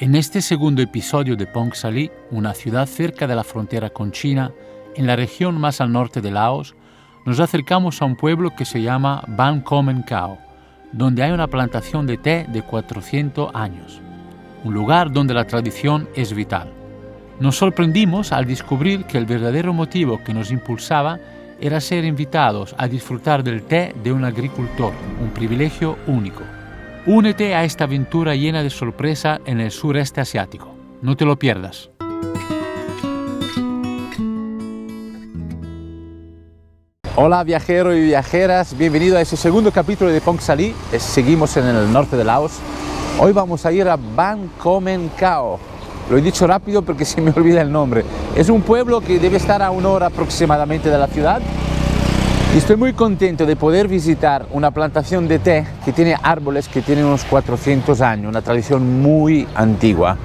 En este segundo episodio de Phong Sa-Ly, una ciudad cerca de la frontera con China, en la región más al norte de Laos, nos acercamos a un pueblo que se llama Ban Co Men Cao, donde hay una plantación de té de 400 años, un lugar donde la tradición es vital. Nos sorprendimos al descubrir que el verdadero motivo que nos impulsaba era ser invitados a disfrutar del té de un agricultor, un privilegio único. Únete a esta aventura llena de sorpresa en el sureste asiático. No te lo pierdas. Hola viajeros y viajeras, bienvenido a este segundo capítulo de Phong Sa-Ly. Seguimos en el norte de Laos. Hoy vamos a ir a Ban Co Men Cao. Lo he dicho rápido porque se me olvida el nombre. Es un pueblo que debe estar a 1 hora aproximadamente de la ciudad. Y estoy muy contento de poder visitar una plantación de té que tiene árboles que tienen unos 400 años, una tradición muy antigua,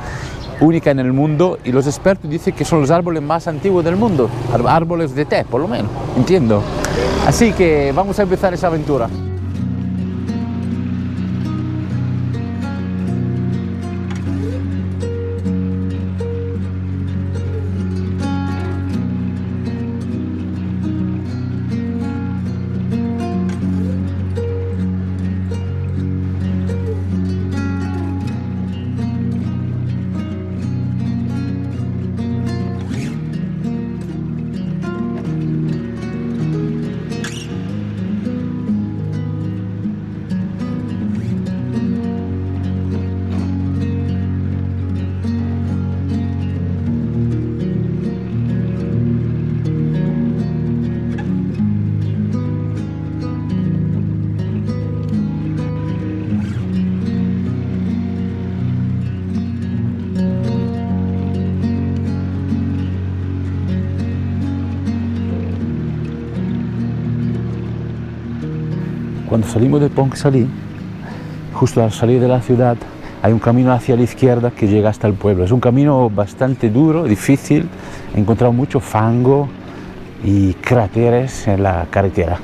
única en el mundo, y los expertos dicen que son los árboles más antiguos del mundo, árboles de té, por lo menos, entiendo. Así que vamos a empezar esa aventura. Cuando salimos de Phong Sa-Ly, justo al salir de la ciudad, hay un camino hacia la izquierda que llega hasta el pueblo. Es un camino bastante duro, difícil, he encontrado mucho fango y cráteres en la carretera,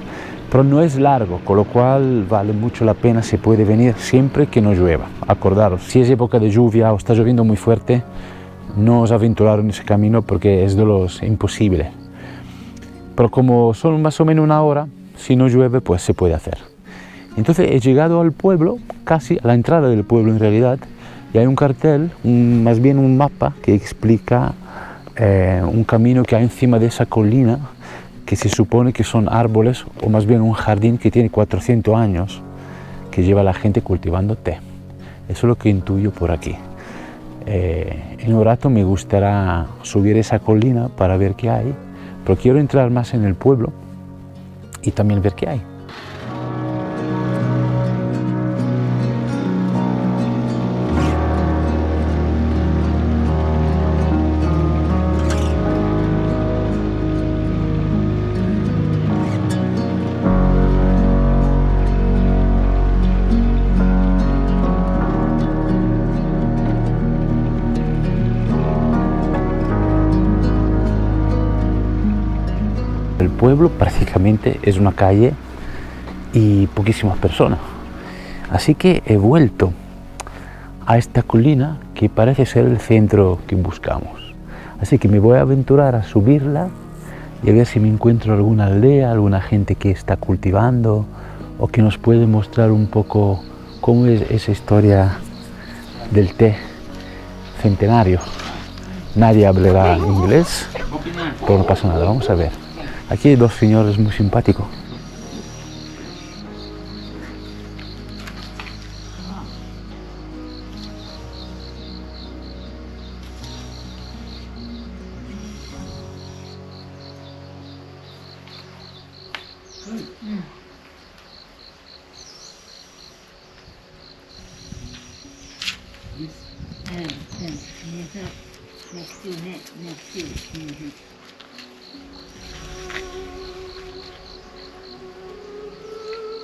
pero no es largo, con lo cual vale mucho la pena, se puede venir siempre que no llueva. Acordaros, si es época de lluvia o está lloviendo muy fuerte, no os aventuraros en ese camino porque es de los imposibles. Pero como son más o menos 1 hora, si no llueve, pues se puede hacer. Entonces he llegado al pueblo, casi a la entrada del pueblo en realidad, y hay un cartel, más bien un mapa que explica un camino que hay encima de esa colina, que se supone que son árboles, o más bien un jardín que tiene 400 años, que lleva la gente cultivando té. Eso es lo que intuyo por aquí. En un rato me gustaría subir esa colina para ver qué hay, pero quiero entrar más en el pueblo y también ver qué hay. El pueblo prácticamente es una calle y poquísimas personas, así que he vuelto a esta colina que parece ser el centro que buscamos, así que me voy a aventurar a subirla y a ver si me encuentro alguna aldea, alguna gente que está cultivando o que nos puede mostrar un poco cómo es esa historia del té centenario. Nadie hablará inglés, pero no pasa nada, vamos a ver. Aquí hay 2 señores muy simpáticos.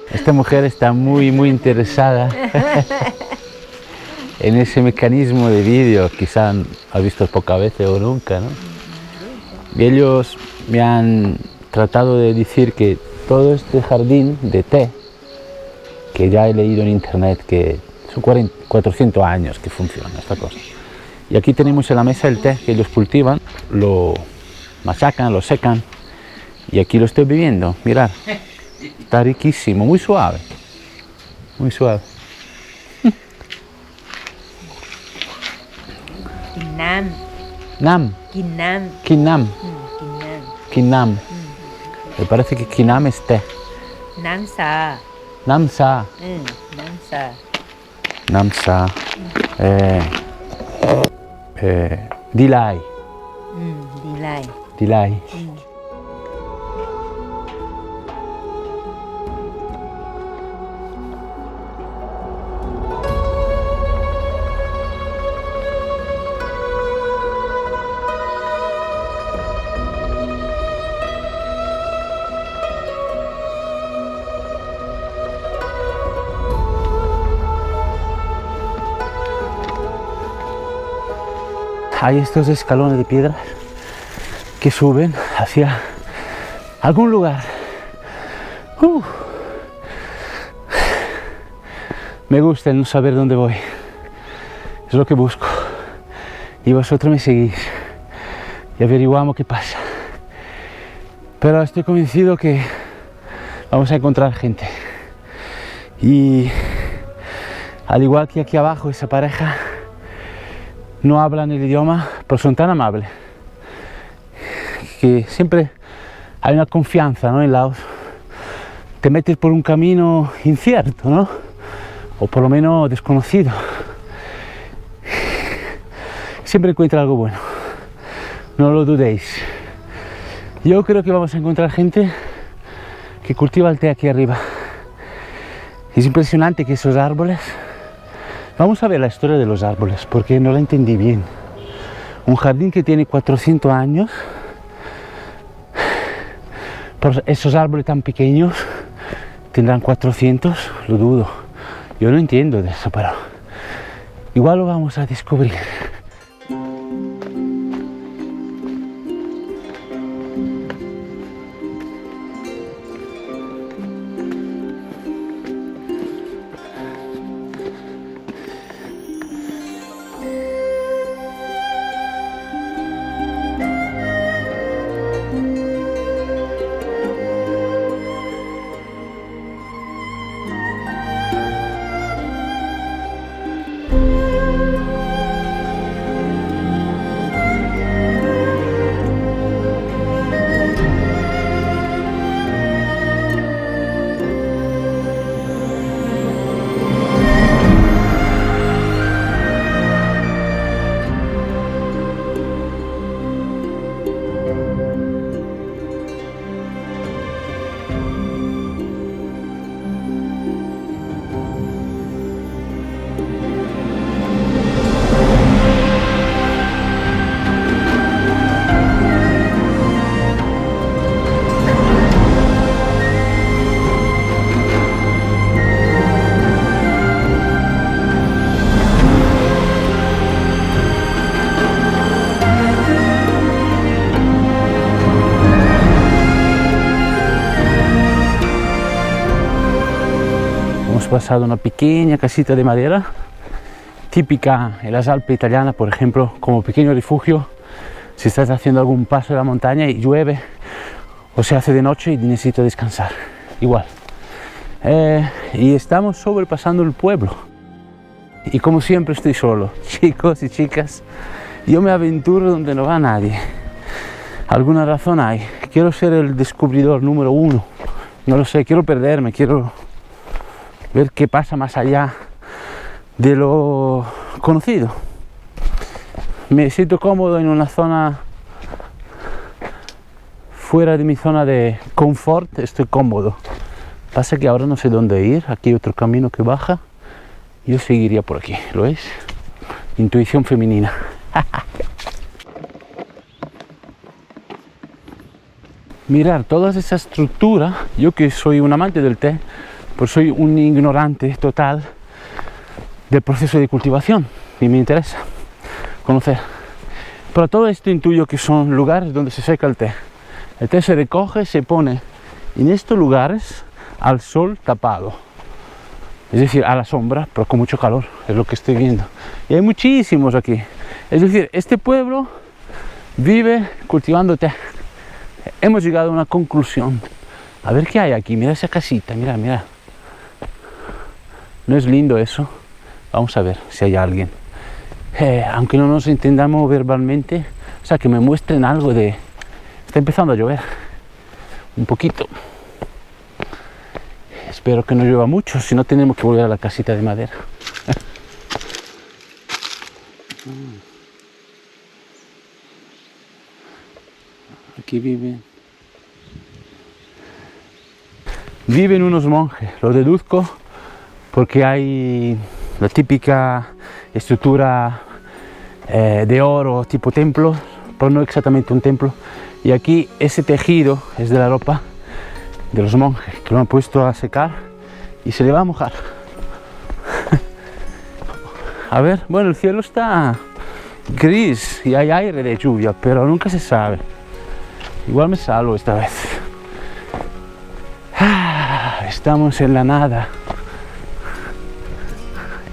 Esta mujer está muy interesada en ese mecanismo de vídeo, quizá has visto pocas veces o nunca, ¿no? Y ellos me han tratado de decir que todo este jardín de té, que ya he leído en internet que son 400 años que funciona esta cosa, Y aquí tenemos en la mesa el té que ellos cultivan, lo machacan, lo secan y aquí lo estoy bebiendo. Mirad, está riquísimo, muy suave, muy suave. Kinnam. Nam, Kinnam. Kinnam, Kinnam. Kinnam. Me parece que Kinnam es té. Namsa. Namsa, Namsa. Namsa. Dilai, Dilai. Dilai. Hay estos escalones de piedras que suben hacia algún lugar. Me gusta el no saber dónde voy. Es lo que busco. Y vosotros me seguís y averiguamos qué pasa. Pero estoy convencido que vamos a encontrar gente. Y al igual que aquí abajo, esa pareja no hablan el idioma, pero son tan amables que siempre hay una confianza, ¿no? En Laos. Te metes por un camino incierto, ¿no? O por lo menos desconocido. Siempre encuentra algo bueno. No lo dudéis. Yo creo que vamos a encontrar gente que cultiva el té aquí arriba. Es impresionante que esos árboles... Vamos a ver la historia de los árboles, porque no la entendí bien. Un jardín que tiene 400 años, por esos árboles tan pequeños, tendrán 400, lo dudo. Yo no entiendo de eso, pero igual lo vamos a descubrir. Pasado una pequeña casita de madera típica en las Alpes italianas, por ejemplo, como pequeño refugio si estás haciendo algún paso de la montaña y llueve o se hace de noche y necesito descansar. Igual. Y estamos sobrepasando el pueblo y como siempre estoy solo, chicos y chicas. Yo me aventuro donde no va nadie. Alguna razón hay. Quiero ser el descubridor número uno. No lo sé, quiero perderme, quiero ver qué pasa más allá de lo conocido. Me siento cómodo en una zona fuera de mi zona de confort, estoy cómodo. Pasa que ahora no sé dónde ir, aquí hay otro camino que baja, yo seguiría por aquí, ¿lo veis? Intuición femenina. Mirar toda esa estructura, yo que soy un amante del té, pues soy un ignorante total del proceso de cultivación y me interesa conocer. Pero todo esto intuyo que son lugares donde se seca el té. El té se recoge, se pone en estos lugares al sol tapado, es decir, a la sombra, pero con mucho calor, es lo que estoy viendo. Y hay muchísimos aquí. Es decir, este pueblo vive cultivando té. Hemos llegado a una conclusión. A ver qué hay aquí, mira esa casita, mira, mira. ¿No es lindo eso? Vamos a ver si hay alguien. Aunque no nos entendamos verbalmente, o sea, que me muestren algo de... Está empezando a llover, un poquito. Espero que no llueva mucho, si no tenemos que volver a la casita de madera. Aquí viven unos monjes, lo deduzco porque hay la típica estructura de oro tipo templo, pero no exactamente un templo, y aquí ese tejido es de la ropa de los monjes que lo han puesto a secar y se le va a mojar. A ver, bueno, el cielo está gris y hay aire de lluvia, pero nunca se sabe. Igual me salvo esta vez. Estamos en la nada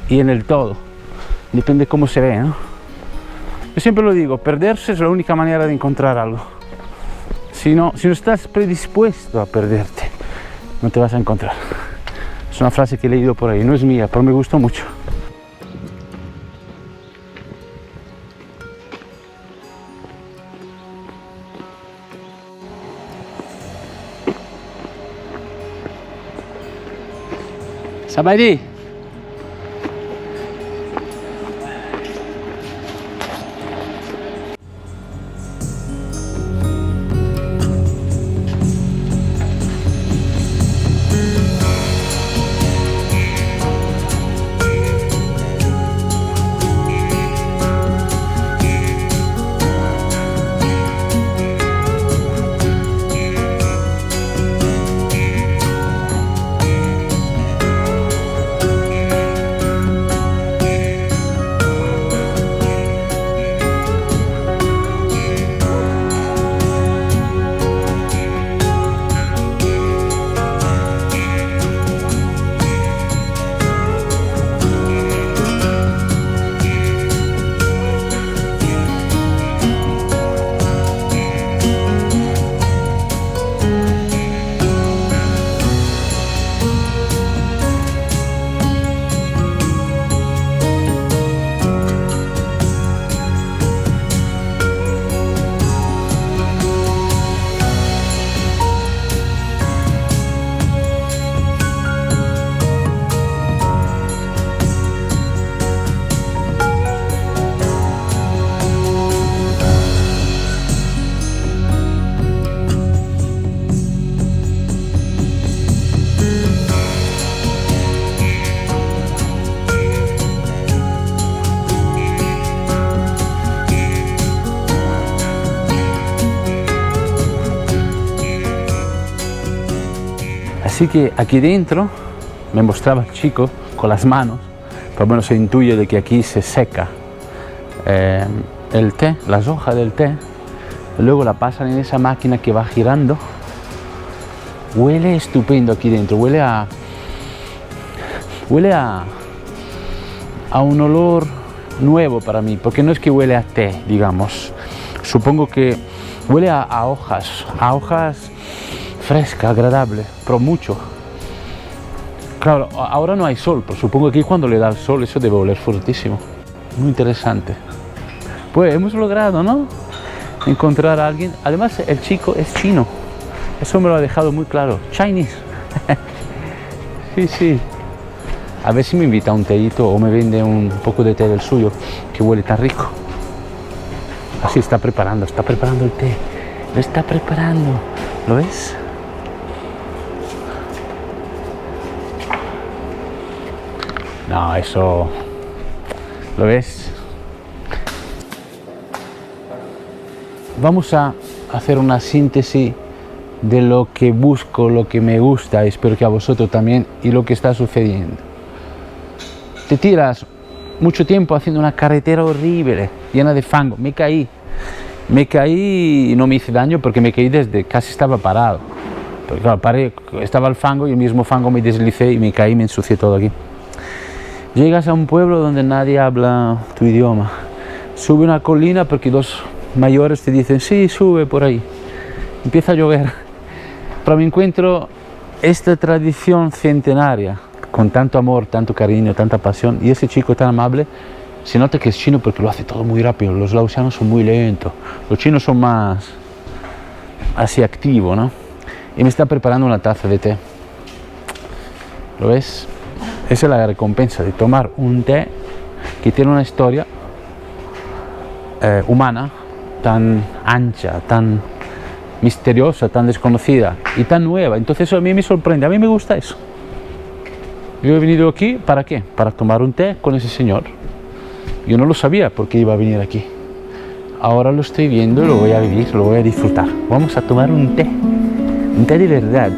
y en el todo, depende cómo se ve, ¿no? Yo siempre lo digo, perderse es la única manera de encontrar algo. Si no estás predispuesto a perderte, no te vas a encontrar. Es una frase que he leído por ahí, no es mía, pero me gustó mucho. Sabaydi. Así que aquí dentro me mostraba el chico con las manos, pero bueno, se intuye de que aquí se seca el té, las hojas del té, luego la pasan en esa máquina que va girando. Huele estupendo aquí dentro, huele a un olor nuevo para mí, porque no es que huele a té, digamos, supongo que huele a hojas fresca, agradable, pero mucho. Claro, ahora no hay sol, pero supongo que cuando le da el sol eso debe oler fuertísimo. Muy interesante. Pues hemos logrado, ¿no?, encontrar a alguien. Además el chico es chino, eso me lo ha dejado muy claro. Chinese. Sí, sí. A ver si me invita a un teíto o me vende un poco de té del suyo, que huele tan rico. Así está preparando el té. Lo está preparando. ¿Lo ves? No, eso... ¿Lo ves? Vamos a hacer una síntesis de lo que busco, lo que me gusta, espero que a vosotros también, y lo que está sucediendo. Te tiras mucho tiempo haciendo una carretera horrible, llena de fango. Me caí y no me hice daño porque me caí desde casi estaba parado. Porque claro, paré, estaba el fango y el mismo fango me deslicé y me caí, me ensucié todo aquí. Llegas a un pueblo donde nadie habla tu idioma, sube una colina porque dos mayores te dicen, sí, sube por ahí. Empieza a llover. Pero me encuentro esta tradición centenaria, con tanto amor, tanto cariño, tanta pasión, y ese chico tan amable, se nota que es chino porque lo hace todo muy rápido. Los laosianos son muy lentos, los chinos son más así activos, ¿no? Y me está preparando una taza de té. ¿Lo ves? Esa es la recompensa de tomar un té que tiene una historia humana tan ancha, tan misteriosa, tan desconocida y tan nueva. Entonces eso a mí me sorprende, a mí me gusta eso. Yo he venido aquí, ¿para qué? Para tomar un té con ese señor. Yo no lo sabía porque iba a venir aquí. Ahora lo estoy viendo y lo voy a vivir, lo voy a disfrutar. Vamos a tomar un té de verdad.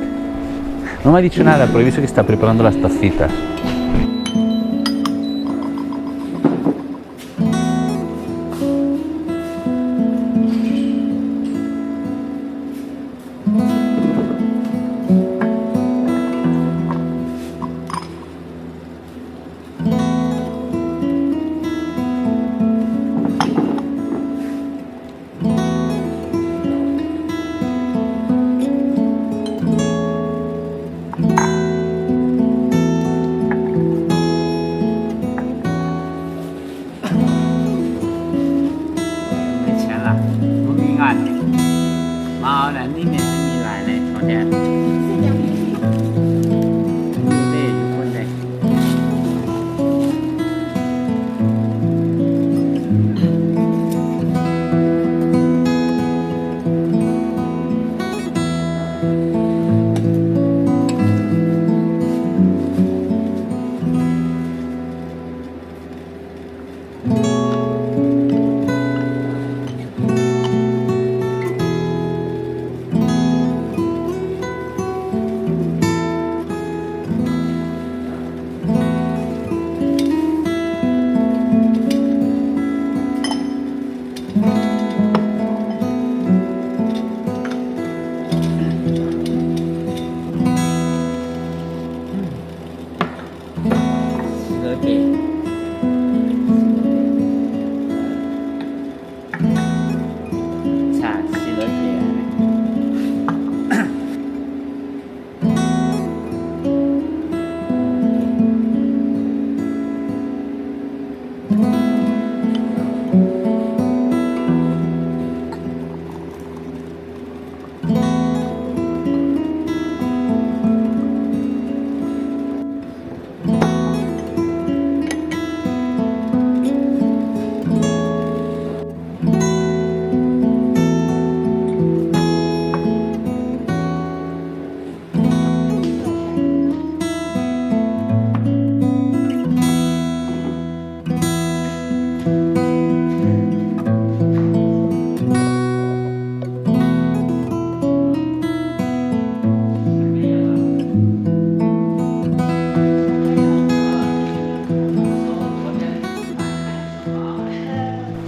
No me ha dicho nada, pero he visto que está preparando las tacitas.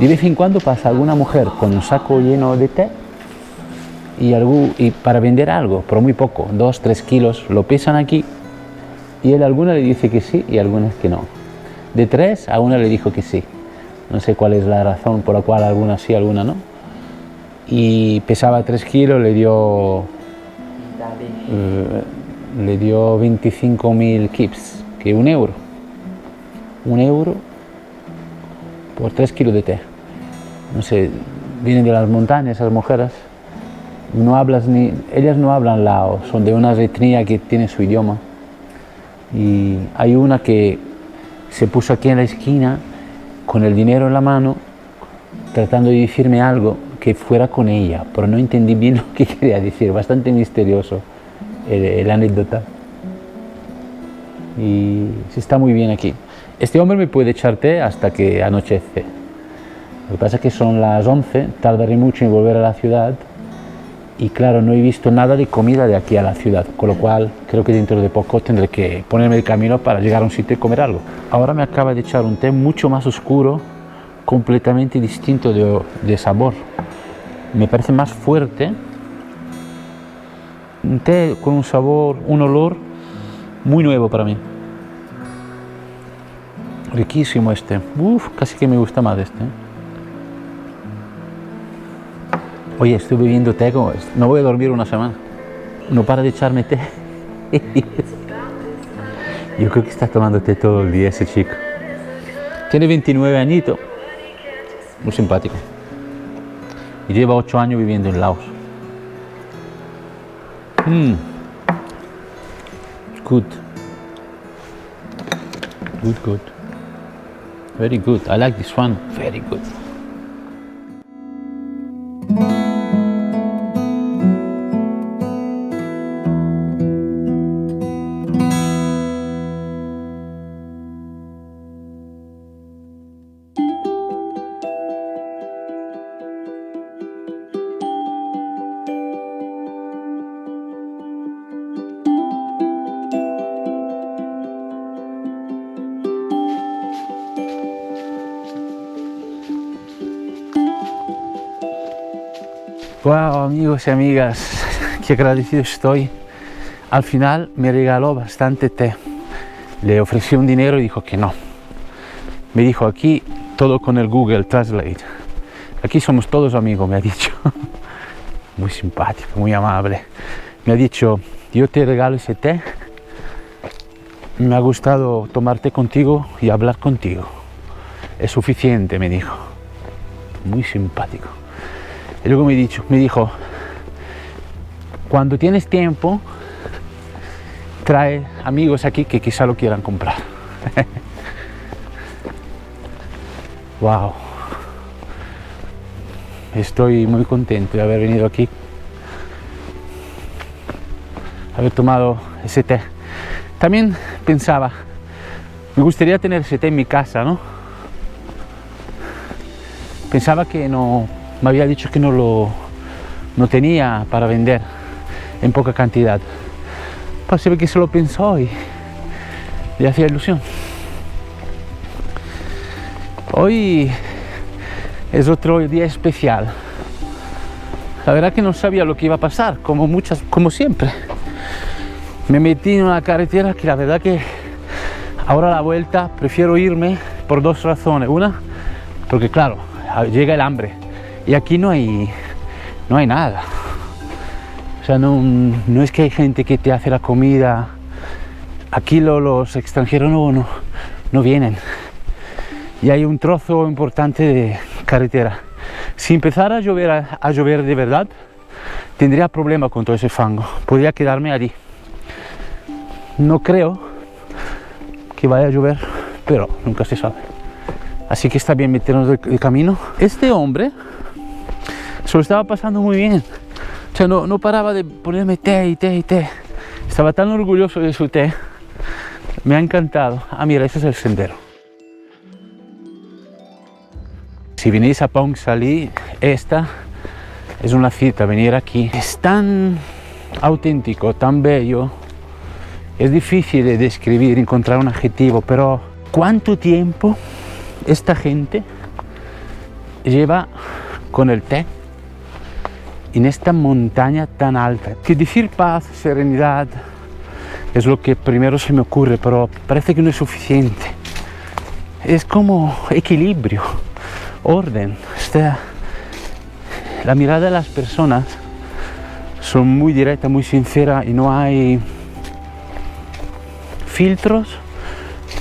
De vez en cuando pasa alguna mujer con un saco lleno de té y para vender algo, pero muy poco, 2-3 kilos, lo pesan aquí y él a alguna le dice que sí y a algunas que no. De 3 a una le dijo que sí. No sé cuál es la razón por la cual alguna sí, alguna no. Y pesaba 3 kilos, le dio 25.000 kips, que €1. €1 por 3 kilos de té. No sé, vienen de las montañas esas mujeres, ellas no hablan lao, son de una etnia que tiene su idioma. Y hay una que se puso aquí en la esquina con el dinero en la mano, tratando de decirme algo que fuera con ella, pero no entendí bien lo que quería decir, bastante misterioso el anécdota. Y se está muy bien aquí. Este hombre me puede echar té hasta que anochece. Lo que pasa es que son las 11, tardaré mucho en volver a la ciudad y claro, no he visto nada de comida de aquí a la ciudad, con lo cual creo que dentro de poco tendré que ponerme de camino para llegar a un sitio y comer algo. Ahora me acaba de echar un té mucho más oscuro, completamente distinto de sabor. Me parece más fuerte, un té con un sabor, un olor muy nuevo para mí. Riquísimo este. Uf, casi que me gusta más este. Oye, estoy bebiendo té como esto. No voy a dormir una semana. No para de echarme té. Yo creo que está tomando té todo el día ese chico. Tiene 29 añitos. Muy simpático. Y lleva 8 años viviendo en Laos. Good. Good. Very good. I like this one. Very good. Wow, amigos y amigas, qué agradecido estoy. Al final me regaló bastante té. Le ofrecí un dinero y dijo que no. Me dijo, aquí todo con el Google Translate. Aquí somos todos amigos, me ha dicho. Muy simpático, muy amable. Me ha dicho, yo te regalo ese té. Me ha gustado tomarte contigo y hablar contigo. Es suficiente, me dijo. Muy simpático. Y luego me dijo, cuando tienes tiempo, trae amigos aquí que quizá lo quieran comprar. Wow. Estoy muy contento de haber venido aquí, haber tomado ese té. También pensaba, me gustaría tener ese té en mi casa, ¿no? Pensaba que no. Me había dicho que no tenía para vender en poca cantidad. Pues se ve que se lo pensó y le hacía ilusión. Hoy es otro día especial. La verdad que no sabía lo que iba a pasar, como siempre. Me metí en una carretera que la verdad que ahora a la vuelta prefiero irme por 2 razones. Una, porque claro, llega el hambre. Y aquí no hay nada. O sea, no es que hay gente que te hace la comida. Aquí los extranjeros no vienen. Y hay un trozo importante de carretera. Si empezara a llover de verdad, tendría problema con todo ese fango. Podría quedarme allí. No creo que vaya a llover, pero nunca se sabe. Así que está bien meternos de camino. Este hombre se lo estaba pasando muy bien. O sea, no paraba de ponerme té. Estaba tan orgulloso de su té. Me ha encantado. Ah, mira, ese es el sendero. Si venís a Phong Saly, esta es una cita, venir aquí. Es tan auténtico, tan bello. Es difícil de describir, encontrar un adjetivo, pero ¿cuánto tiempo esta gente lleva con el té en esta montaña tan alta? Que decir paz, serenidad es lo que primero se me ocurre, pero parece que no es suficiente. Es como equilibrio, orden. La mirada de las personas son muy directa, muy sincera y no hay filtros,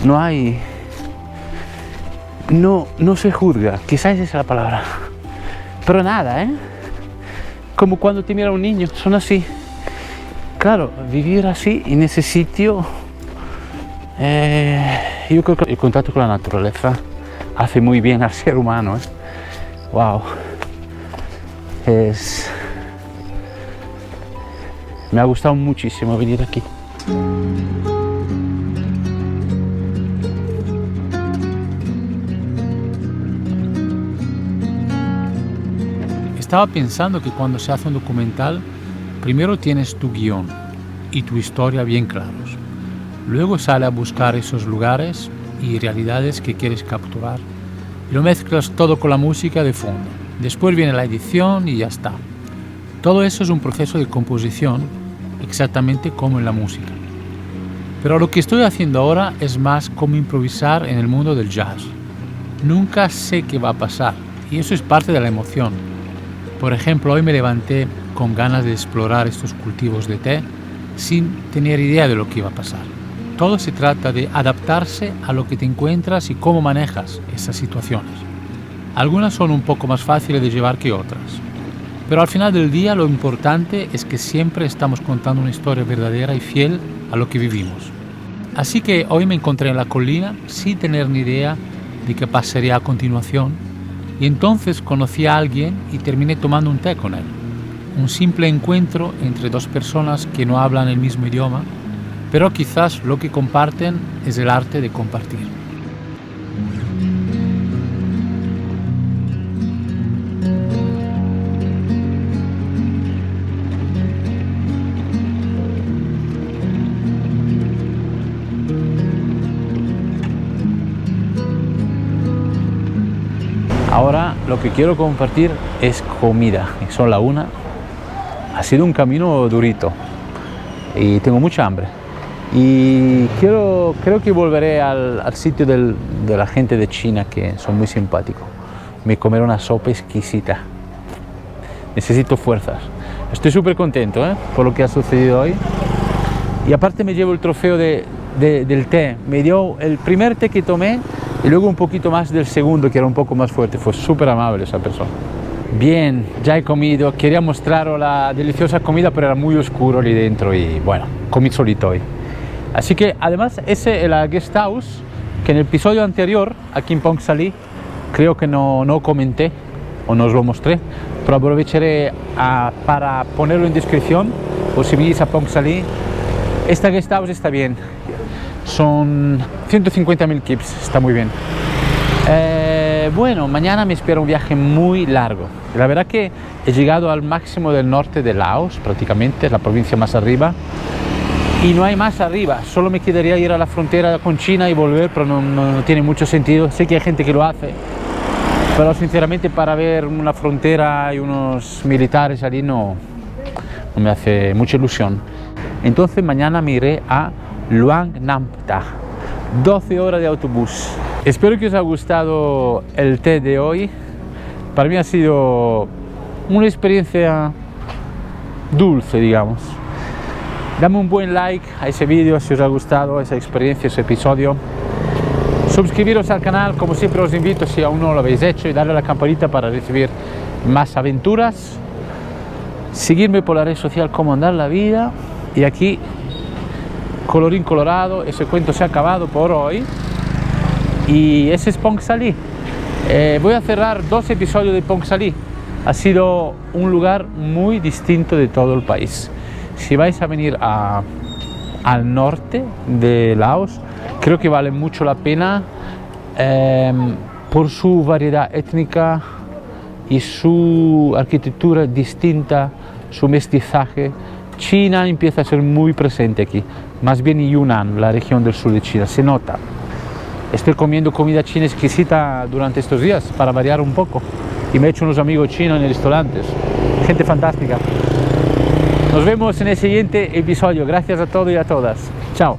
no se juzga, quizás esa es la palabra, pero nada, como cuando te mira un niño, son así. Claro, vivir así en ese sitio, yo creo que el contacto con la naturaleza hace muy bien al ser humano. Wow, me ha gustado muchísimo venir aquí. Estaba pensando que cuando se hace un documental, primero tienes tu guión y tu historia bien claros. Luego sale a buscar esos lugares y realidades que quieres capturar. Y lo mezclas todo con la música de fondo. Después viene la edición y ya está. Todo eso es un proceso de composición, exactamente como en la música. Pero lo que estoy haciendo ahora es más como improvisar en el mundo del jazz. Nunca sé qué va a pasar y eso es parte de la emoción. Por ejemplo, hoy me levanté con ganas de explorar estos cultivos de té sin tener idea de lo que iba a pasar. Todo se trata de adaptarse a lo que te encuentras y cómo manejas esas situaciones. Algunas son un poco más fáciles de llevar que otras, pero al final del día lo importante es que siempre estamos contando una historia verdadera y fiel a lo que vivimos. Así que hoy me encontré en la colina sin tener ni idea de qué pasaría a continuación, y entonces conocí a alguien y terminé tomando un té con él. Un simple encuentro entre dos personas que no hablan el mismo idioma, pero quizás lo que comparten es el arte de compartir. Ahora lo que quiero compartir es comida, son la 1. Ha sido un camino durito y tengo mucha hambre. Y creo que volveré al sitio de la gente de China, que son muy simpáticos. Me comeré una sopa exquisita. Necesito fuerzas. Estoy súper contento por lo que ha sucedido hoy. Y aparte me llevo el trofeo del té. Me dio el primer té que tomé y luego un poquito más del segundo, que era un poco más fuerte. Fue súper amable esa persona. Bien, ya he comido. Quería mostraros la deliciosa comida, pero era muy oscuro allí dentro y bueno, comí solito hoy. Así que además ese es la guest house que en el episodio anterior aquí en Phong Sa Ly creo que no comenté o no os lo mostré, pero aprovecharé para ponerlo en descripción por si venís a Phong Sa Ly. Esta guest house está bien, son 150.000 kips, está muy bien. Bueno, mañana me espera un viaje muy largo. La verdad que he llegado al máximo del norte de Laos, prácticamente, la provincia más arriba. Y no hay más arriba, solo me quedaría ir a la frontera con China y volver, pero no tiene mucho sentido. Sé que hay gente que lo hace, pero sinceramente para ver una frontera y unos militares allí no me hace mucha ilusión. Entonces mañana me iré a Luang Nampta, 12 horas de autobús. Espero que os haya gustado el té de hoy. Para mí ha sido una experiencia dulce, digamos. Dame un buen like a ese vídeo si os ha gustado esa experiencia, ese episodio. Suscribiros al canal, como siempre os invito si aún no lo habéis hecho, y darle a la campanita para recibir más aventuras. Seguirme por la red social Cómo Andar la Vida. Y aquí, colorín colorado, ese cuento se ha acabado por hoy. Y ese es Phong Sa Ly. Voy a cerrar 2 episodios de Phong Sa Ly. Ha sido un lugar muy distinto de todo el país. Si vais a venir al norte de Laos, creo que vale mucho la pena por su variedad étnica y su arquitectura distinta, su mestizaje. China empieza a ser muy presente aquí, más bien Yunnan, la región del sur de China, se nota. Estoy comiendo comida china exquisita durante estos días para variar un poco y me he hecho unos amigos chinos en restaurantes, gente fantástica. Nos vemos en el siguiente episodio. Gracias a todos y a todas. Chao.